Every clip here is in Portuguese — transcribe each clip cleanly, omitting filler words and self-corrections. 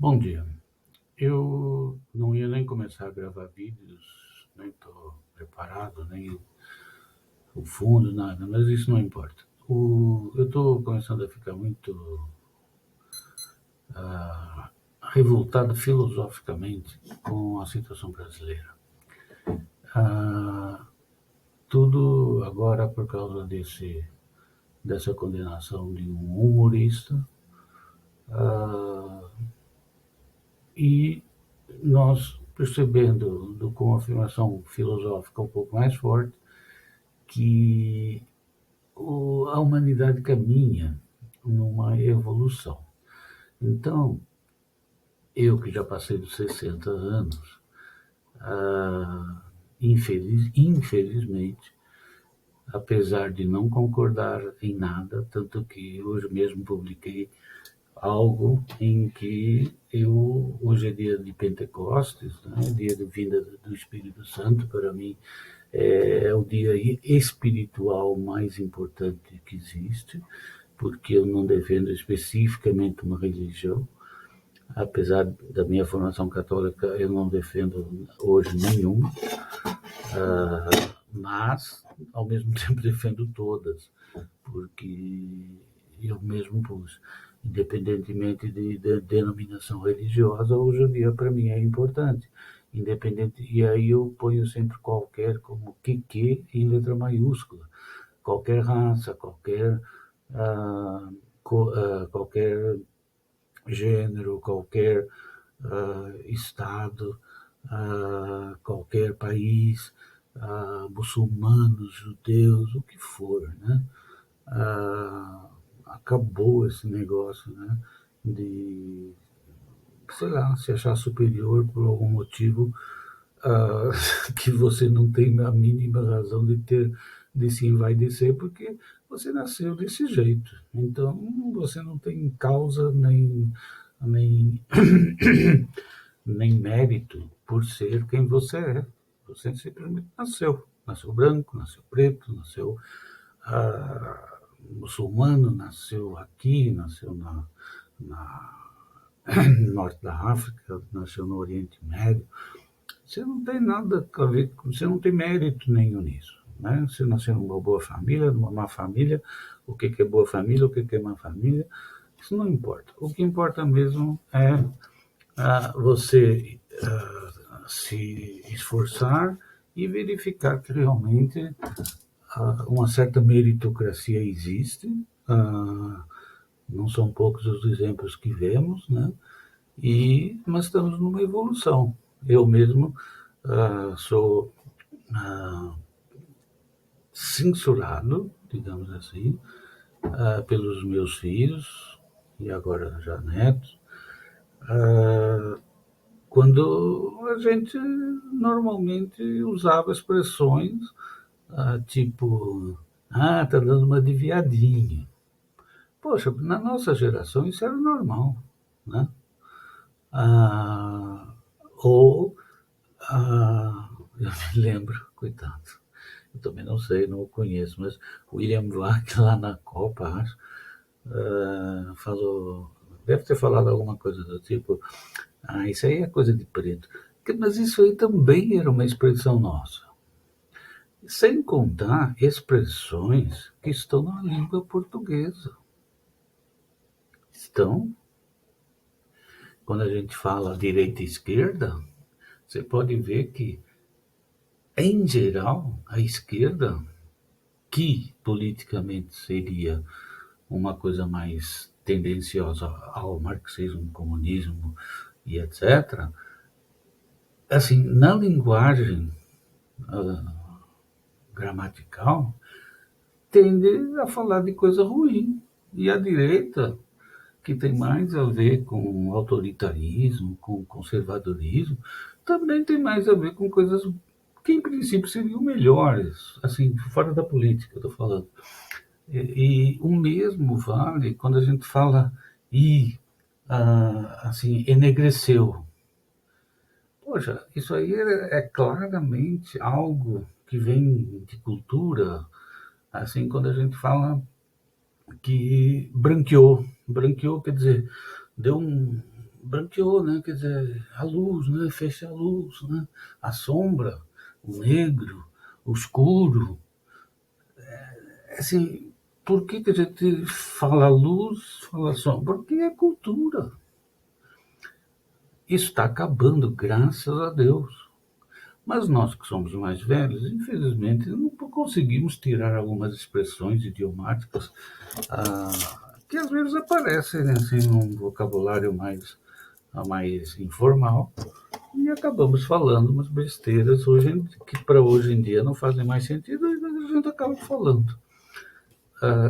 Bom dia. Eu não ia nem começar a gravar vídeos, nem estou preparado, nem o fundo, nada, mas isso não importa. Eu estou começando a ficar muito revoltado filosoficamente com a situação brasileira. Ah, tudo agora por causa dessa condenação de um humorista. E nós percebendo, com uma afirmação filosófica um pouco mais forte, que a humanidade caminha numa evolução. Então, eu que já passei dos 60 anos, infelizmente, apesar de não concordar em nada, tanto que hoje mesmo publiquei algo em que hoje é dia de Pentecostes, né? Dia de vinda do Espírito Santo, para mim é o dia espiritual mais importante que existe, porque eu não defendo especificamente uma religião, apesar da minha formação católica, eu não defendo hoje nenhuma, mas ao mesmo tempo defendo todas, porque eu mesmo pus, independentemente de denominação religiosa, hoje o dia para mim é importante. Independente, e aí eu ponho sempre qualquer como que em letra maiúscula. Qualquer raça, qualquer gênero, qualquer estado, qualquer país, muçulmanos, judeus, o que for, né? Acabou esse negócio, né? De, sei lá, se achar superior por algum motivo que você não tem a mínima razão de se envaidecer, porque você nasceu desse jeito. Então, você não tem causa nem, nem mérito por ser quem você é. Você simplesmente nasceu. Nasceu branco, nasceu preto, nasceu muçulmano, nasceu aqui, nasceu no norte da África, nasceu no Oriente Médio. Você não tem nada a ver, você não tem mérito nenhum nisso. Né? Você nasceu numa boa família, numa má família, o que é boa família, o que é má família, isso não importa. O que importa mesmo é você se esforçar e verificar que realmente uma certa meritocracia existe. Não são poucos os exemplos que vemos, né? Mas estamos numa evolução. Eu mesmo sou censurado, digamos assim, pelos meus filhos e agora já netos, quando a gente normalmente usava expressões tipo, tá dando uma de viadinho. Poxa, na nossa geração isso era normal, né? Ou, eu me lembro, coitado, eu também não sei, não o conheço, mas William Black lá na Copa, acho, falou, deve ter falado alguma coisa do tipo, isso aí é coisa de preto. Mas isso aí também era uma expressão nossa. Sem contar expressões que estão na língua portuguesa. Estão. Quando a gente fala direita e esquerda, você pode ver que, em geral, a esquerda, que politicamente seria uma coisa mais tendenciosa ao marxismo, comunismo e etc., assim, na linguagem gramatical, tende a falar de coisa ruim. E a direita, que tem mais a ver com autoritarismo, com conservadorismo, também tem mais a ver com coisas que, em princípio, seriam melhores, assim, fora da política, estou falando. E o mesmo vale quando a gente fala assim, enegreceu. Poxa, isso aí é claramente algo que vem de cultura, assim, quando a gente fala que branqueou. Branqueou quer dizer, deu branqueou, né? Quer dizer, a luz, né? Fecha a luz, né? A sombra, o negro, o escuro. Assim, por que que a gente fala luz, fala sombra? Porque é cultura. Isso está acabando, graças a Deus. Mas nós que somos mais velhos, infelizmente, não conseguimos tirar algumas expressões idiomáticas que às vezes aparecem assim, num vocabulário mais informal e acabamos falando umas besteiras que para hoje em dia não fazem mais sentido e a gente acaba falando.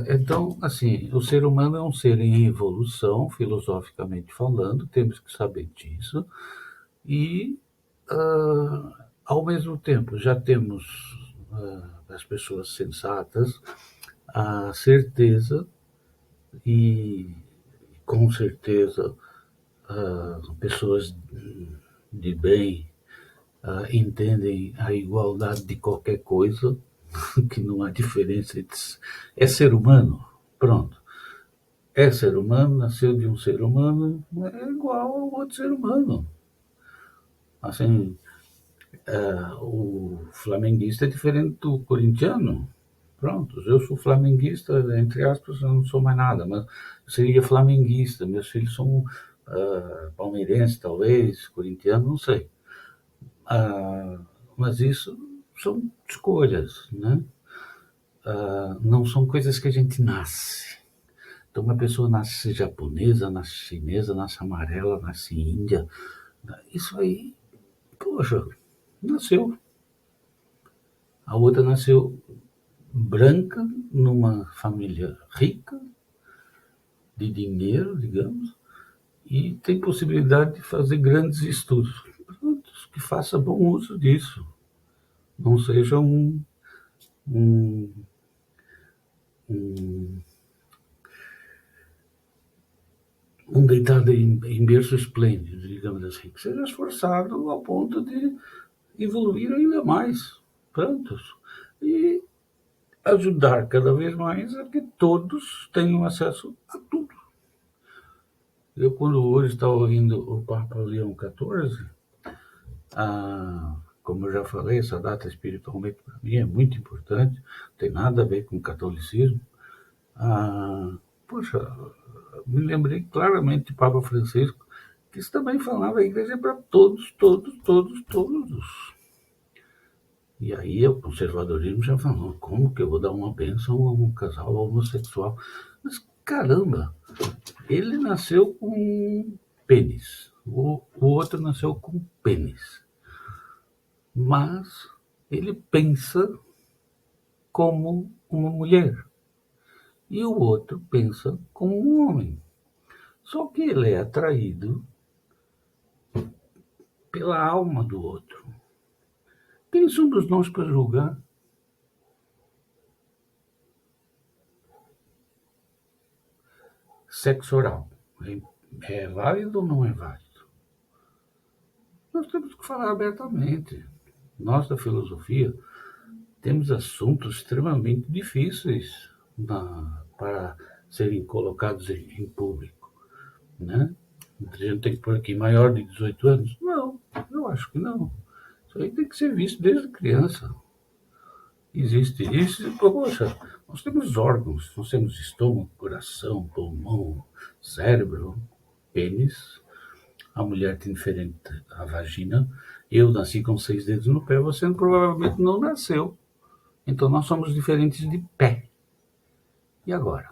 Então, assim, o ser humano é um ser em evolução, filosoficamente falando, temos que saber disso. E, ao mesmo tempo, já temos as pessoas sensatas a certeza e, com certeza, pessoas de bem entendem a igualdade de qualquer coisa, que não há diferença entre... É ser humano, pronto. É ser humano, nasceu de um ser humano, é igual ao outro ser humano. Assim, o flamenguista é diferente do corintiano. Pronto, eu sou flamenguista, entre aspas, eu não sou mais nada, mas eu seria flamenguista. Meus filhos são palmeirenses, talvez, corintiano, não sei. Mas isso são escolhas, né? Não são coisas que a gente nasce. Então, uma pessoa nasce japonesa, nasce chinesa, nasce amarela, nasce índia. Isso aí, poxa, nasceu. A outra nasceu branca, numa família rica, de dinheiro, digamos, e tem possibilidade de fazer grandes estudos. Pronto, que faça bom uso disso. Não seja um, um, um deitado em berço esplêndido, digamos assim. Que seja esforçado ao ponto de evoluir ainda mais. Prontos. E ajudar cada vez mais a que todos tenham acesso a tudo. Eu, quando hoje estava ouvindo o Papa Leão XIV, como eu já falei, essa data espiritualmente para mim é muito importante, não tem nada a ver com o catolicismo. Poxa, me lembrei claramente do Papa Francisco, que isso também falava a igreja é para todos, todos, todos, todos. E aí o conservadorismo já falou, como que eu vou dar uma bênção a um casal homossexual? Mas caramba, ele nasceu com pênis, o outro nasceu com pênis. Mas ele pensa como uma mulher e o outro pensa como um homem. Só que ele é atraído pela alma do outro. Quem somos nós para julgar? Sexo oral é válido ou não é válido? Nós temos que falar abertamente. Nós, da filosofia, temos assuntos extremamente difíceis para serem colocados em público, né? A gente tem que pôr aqui maior de 18 anos? Não, eu acho que não. Isso aí tem que ser visto desde criança. Existe isso, e, poxa, nós temos órgãos, nós temos estômago, coração, pulmão, cérebro, pênis. A mulher tem diferente a vagina. Eu nasci com 6 dedos no pé, você provavelmente não nasceu. Então nós somos diferentes de pé. E agora?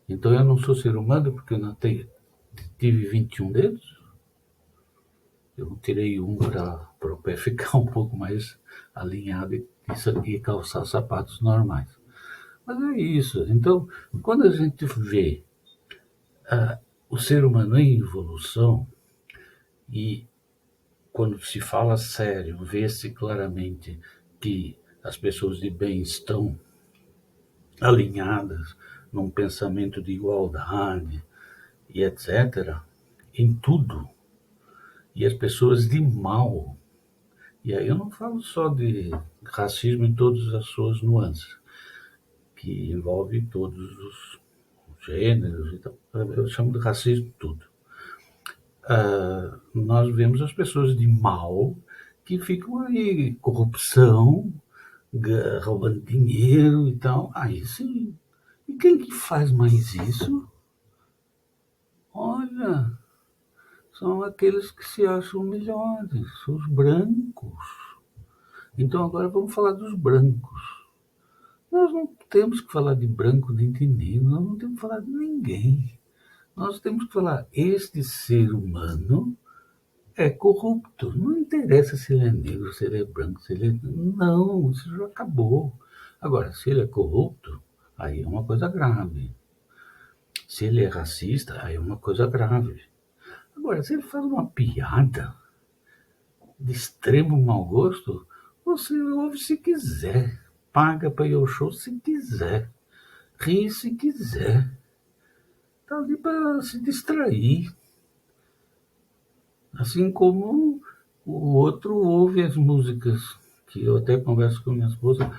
Então eu não sou ser humano porque eu não tive 21 dedos? Eu tirei um para o pé ficar um pouco mais alinhado e calçar sapatos normais. Mas é isso. Então, quando a gente vê o ser humano em evolução e quando se fala sério, vê-se claramente que as pessoas de bem estão alinhadas num pensamento de igualdade e etc., em tudo. E as pessoas de mal, e aí eu não falo só de racismo em todas as suas nuances, que envolve todos os gêneros e tal. Eu chamo de racismo tudo. Nós vemos as pessoas de mal que ficam aí, corrupção, roubando dinheiro e tal. Aí sim. E quem que faz mais isso? Olha, são aqueles que se acham melhores, os brancos. Então agora vamos falar dos brancos. Nós não temos que falar de branco nem de negro, nós não temos que falar de ninguém. Nós temos que falar, este ser humano é corrupto. Não interessa se ele é negro, se ele é branco, se ele é... Não, isso já acabou. Agora, se ele é corrupto, aí é uma coisa grave. Se ele é racista, aí é uma coisa grave. Agora, se ele faz uma piada de extremo mau gosto, você ouve se quiser, paga para ir ao show se quiser, ri se quiser. Tá ali para se distrair. Assim como o outro ouve as músicas, que eu até converso com minha esposa,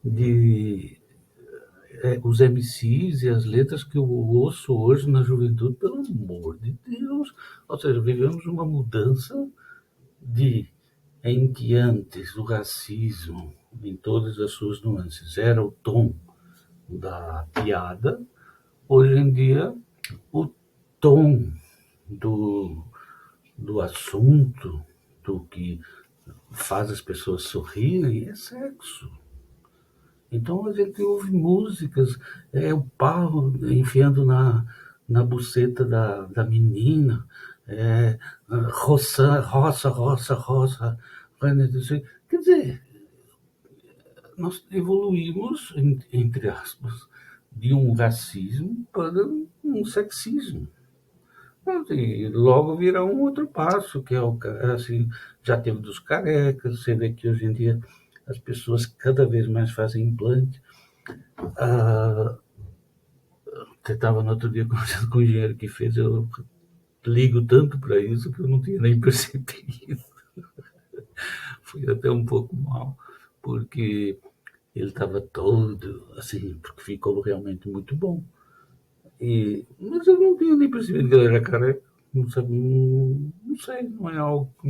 de os MCs e as letras que eu ouço hoje na juventude, pelo amor de Deus. Ou seja, vivemos uma mudança de em que antes o racismo, em todas as suas nuances, era o tom da piada, hoje em dia o tom do, do assunto, do que faz as pessoas sorrirem, é sexo. Então a gente ouve músicas, o pau enfiando na buceta da menina, roça, roça, roça, roça. Quer dizer, nós evoluímos, entre aspas, de um racismo para um sexismo. E logo virá um outro passo, que é o assim, já teve dos carecas, você vê que hoje em dia as pessoas cada vez mais fazem implante. Você estava no outro dia conversando com o engenheiro que fez, eu ligo tanto para isso que eu não tinha nem percebido. Fui até um pouco mal, porque ele estava todo assim, porque ficou realmente muito bom. Mas eu não tinha nem percebido que ele era careca. Não, sabe, não sei, não é algo que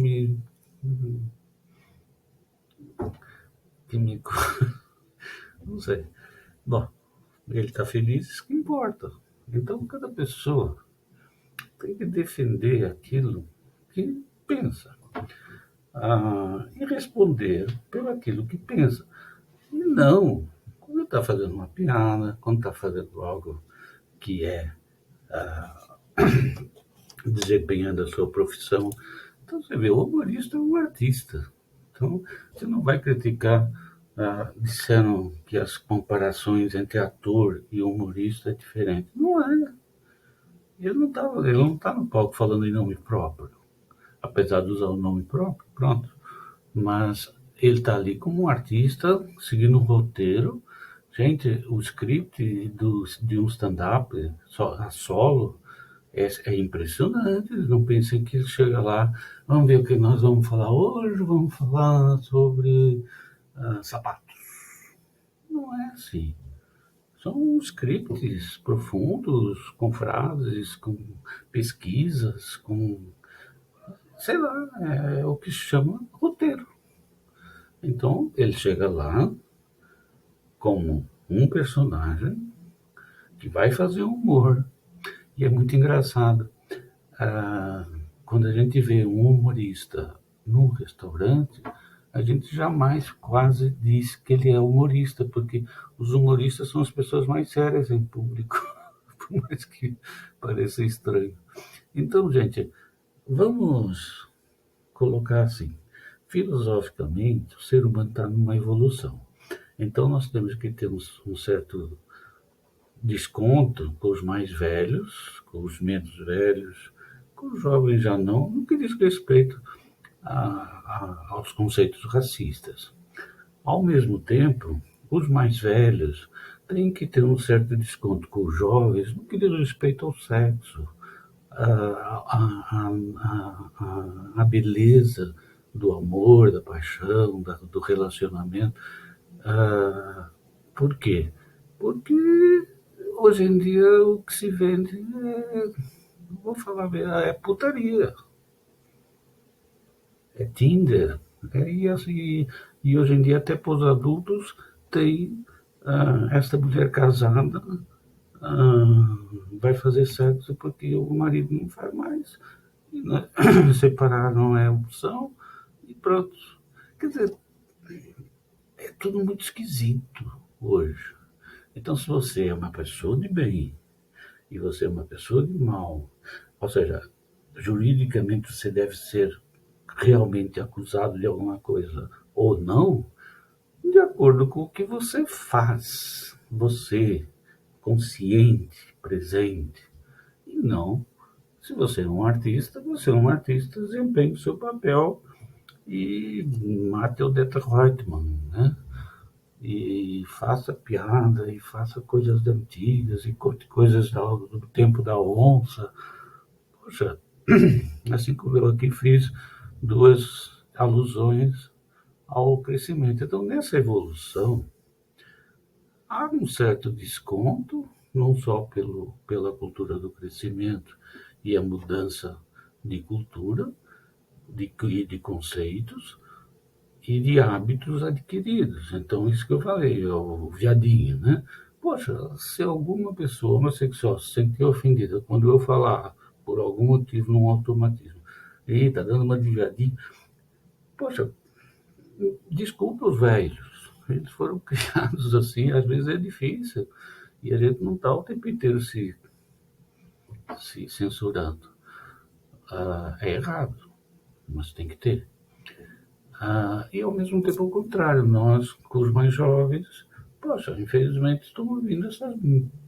me não sei. Bom, ele está feliz, isso que importa. Então, cada pessoa tem que defender aquilo que pensa e responder pelo aquilo que pensa. E não, quando está fazendo uma piada, quando está fazendo algo que é desempenhando a sua profissão. Então você vê, o humorista é um artista. Então você não vai criticar. Disseram que as comparações entre ator e humorista é diferente. Não é. Ele não tá no palco falando em nome próprio, apesar de usar o nome próprio, pronto. Mas ele está ali como um artista, seguindo um roteiro. Gente, o script de um stand-up a solo é impressionante. Eles não pensem que chega lá, vamos ver o que nós vamos falar hoje, vamos falar sobre sapatos. Não é assim. São scripts profundos, com frases, com pesquisas, com, sei lá, é o que se chama roteiro. Então, ele chega lá como um personagem que vai fazer humor. E é muito engraçado. Ah, quando a gente vê um humorista num restaurante, a gente jamais quase diz que ele é humorista, porque os humoristas são as pessoas mais sérias em público, por mais que pareça estranho. Então, gente, vamos colocar assim, filosoficamente, o ser humano está numa evolução. Então, nós temos que ter um certo desconto com os mais velhos, com os menos velhos, com os jovens já não, no que diz respeito aos conceitos racistas. Ao mesmo tempo, os mais velhos têm que ter um certo desconto com os jovens no que diz respeito ao sexo, a beleza do amor, da paixão, do relacionamento. Por quê? Porque hoje em dia o que se vende é vou falar, é putaria, é Tinder. E, assim, e hoje em dia até para os adultos tem esta mulher casada ah, vai fazer sexo porque o marido não faz mais. E, né, separar não é opção e pronto. Quer dizer, é tudo muito esquisito hoje. Então, se você é uma pessoa de bem e você é uma pessoa de mal, ou seja, juridicamente você deve ser realmente acusado de alguma coisa ou não, de acordo com o que você faz, você consciente, presente, e não. Se você é um artista, desempenhe o seu papel e mate o Detroitman, né? E faça piada, e faça coisas antigas, e conte coisas do tempo da onça. Poxa, assim como eu aqui fiz duas alusões ao crescimento. Então, nessa evolução, há um certo desconto, não só pela cultura do crescimento e a mudança de cultura, de conceitos e de hábitos adquiridos. Então, isso que eu falei, é o viadinho, né? Poxa, se alguma pessoa homossexual se sentir ofendida quando eu falar, por algum motivo, num automatismo, e tá dando uma de viadinho, poxa, desculpa os velhos, eles foram criados assim, às vezes é difícil, e a gente não está o tempo inteiro se censurando. É errado, mas tem que ter. E ao mesmo tempo, ao contrário, nós, com os mais jovens, poxa, infelizmente estão ouvindo essa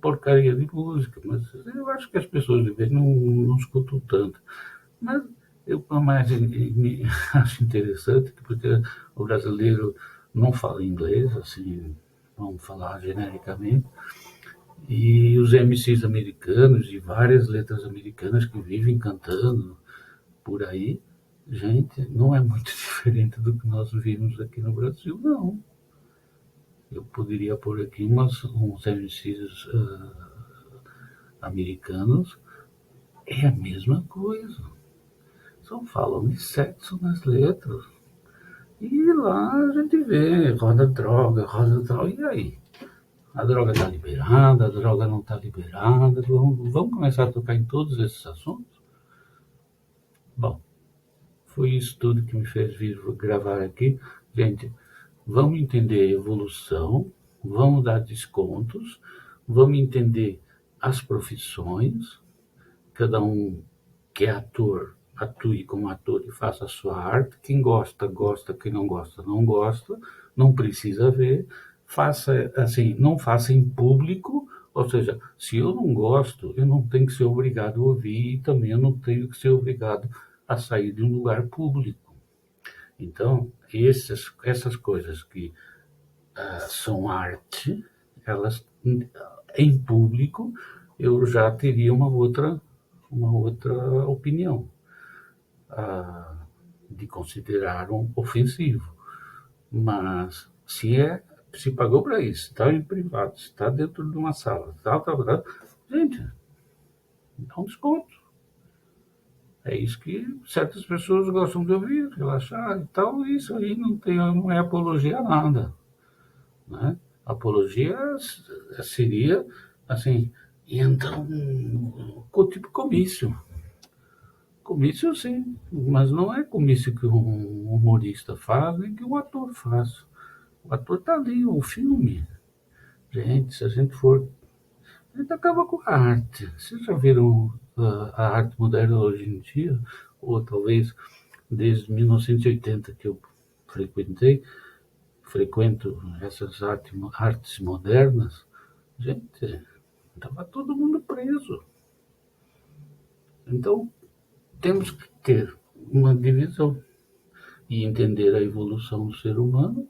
porcaria de música, mas eu acho que as pessoas de vez não escutam tanto. Mas eu mais me acho interessante, porque o brasileiro não fala inglês, assim, vamos falar genericamente, e os MCs americanos e várias letras americanas que vivem cantando por aí, gente, não é muito diferente do que nós vimos aqui no Brasil, não. Eu poderia pôr aqui uns MCs americanos, é a mesma coisa. Só falam de sexo nas letras. E lá a gente vê, roda droga, e aí? A droga está liberada, a droga não está liberada, vamos começar a tocar em todos esses assuntos? Bom, foi isso tudo que me fez vir gravar aqui. Gente, vamos entender a evolução, vamos dar descontos, vamos entender as profissões, cada um que é ator, atue como ator e faça a sua arte. Quem gosta, gosta, quem não gosta, não gosta, não precisa ver. Faça assim, não faça em público, ou seja, se eu não gosto, eu não tenho que ser obrigado a ouvir e também eu não tenho que ser obrigado a sair de um lugar público. Então, essas coisas que são arte, elas em público eu já teria uma outra opinião de considerar um ofensivo. Mas se pagou para isso, está em privado, está dentro de uma sala, tal, gente, dá um desconto. É isso que certas pessoas gostam de ouvir, relaxar e tal. Isso aí não é apologia a nada, né? Apologia seria assim, e então, tipo comício. Comício sim, mas não é comício que um humorista faz, nem que um ator faz. O ator está ali, o filme. Gente, se a gente for. A gente acaba com a arte. Vocês já viram a arte moderna hoje em dia? Ou talvez desde 1980 que eu frequentei, frequento essas artes modernas. Gente, estava todo mundo preso. Então, temos que ter uma divisão e entender a evolução do ser humano,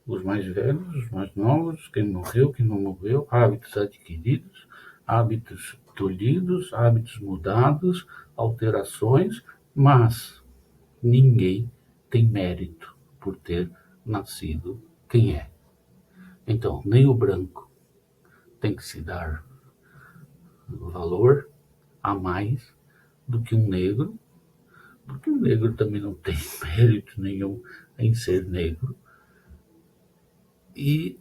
os mais velhos, os mais novos, quem morreu, quem não morreu, hábitos adquiridos, hábitos tolhidos, hábitos mudados, alterações, mas ninguém tem mérito por ter nascido quem é. Então, nem o branco tem que se dar valor a mais do que um negro, porque o negro também não tem mérito nenhum em ser negro. E,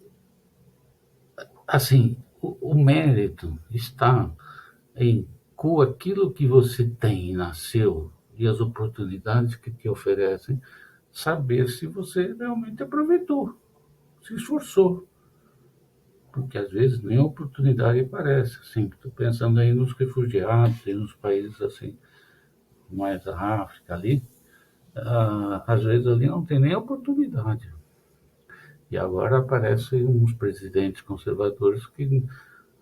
assim, o mérito está em, com aquilo que você tem e nasceu e as oportunidades que te oferecem, saber se você realmente aproveitou, se esforçou. Porque às vezes nem oportunidade aparece. Assim, estou pensando aí nos refugiados e nos países assim, mais a África ali, às vezes ali não tem nem oportunidade. E agora aparecem uns presidentes conservadores que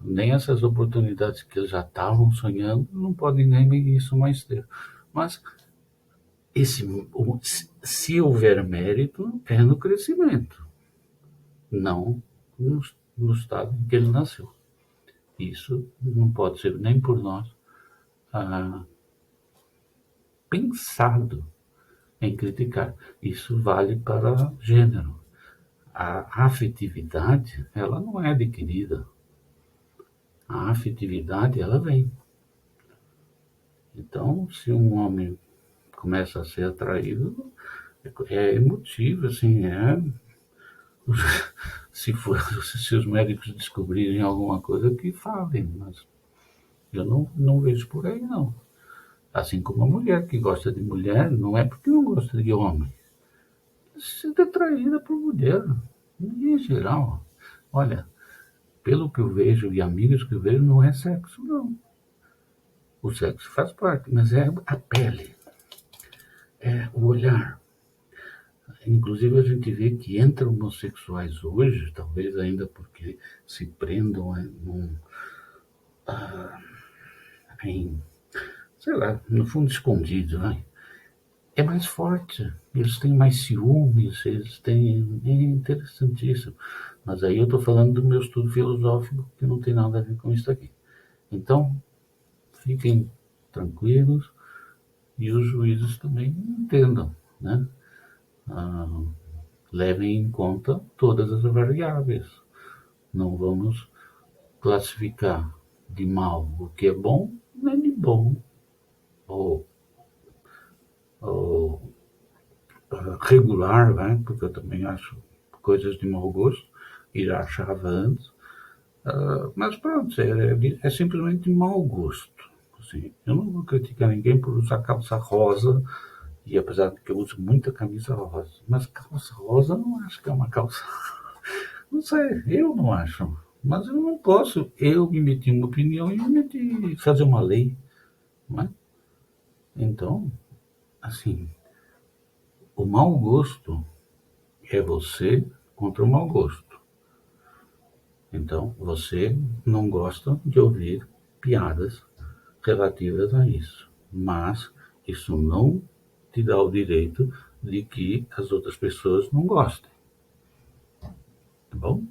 nem essas oportunidades que eles já estavam sonhando não podem nem isso mais ter. Mas esse, se houver mérito, é no crescimento, não no estado em que ele nasceu. Isso não pode ser nem por nós pensado em criticar. Isso vale para gênero. A afetividade, ela não é adquirida. A afetividade, ela vem. Então, se um homem começa a ser atraído, é emotivo, assim, se, for, se os médicos descobrirem alguma coisa, que falem, mas eu não vejo por aí, não. Assim como a mulher que gosta de mulher, não é porque não gosta de homem. Se atraída por mulher, em geral. Olha, pelo que eu vejo e amigos que eu vejo, não é sexo, não. O sexo faz parte, mas é a pele, é o olhar. Inclusive a gente vê que entre homossexuais hoje, talvez ainda porque se prendam em sei lá, no fundo escondido, vai. É mais forte, eles têm mais ciúmes, eles têm. É interessantíssimo. Mas aí eu estou falando do meu estudo filosófico, que não tem nada a ver com isso aqui. Então, fiquem tranquilos e os juízes também entendam, né? Ah, levem em conta todas as variáveis. Não vamos classificar de mal o que é bom, nem de bom ou, ou regular, né? Porque eu também acho coisas de mau gosto e já achava antes. Mas pronto, é simplesmente mau gosto. Assim, eu não vou criticar ninguém por usar calça rosa, e apesar de que eu uso muita camisa rosa, mas calça rosa não acho que é uma calça. Não sei, eu não acho. Mas eu não posso eu emitir uma opinião e emitir, fazer uma lei. Não é? Então, assim, o mau gosto é você contra o mau gosto. Então, você não gosta de ouvir piadas relativas a isso. Mas isso não te dá o direito de que as outras pessoas não gostem. Tá bom?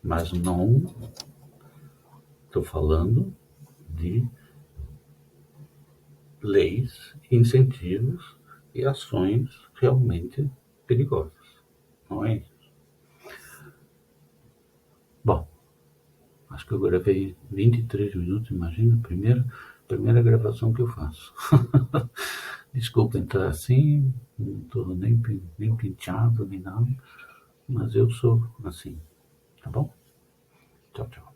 Mas não estou falando de leis, incentivos e ações realmente perigosas. Não é isso? Bom, acho que eu gravei 23 minutos, imagina, primeira gravação que eu faço. Desculpa entrar assim, não estou nem penteado, nem nada, mas eu sou assim, tá bom? Tchau, tchau.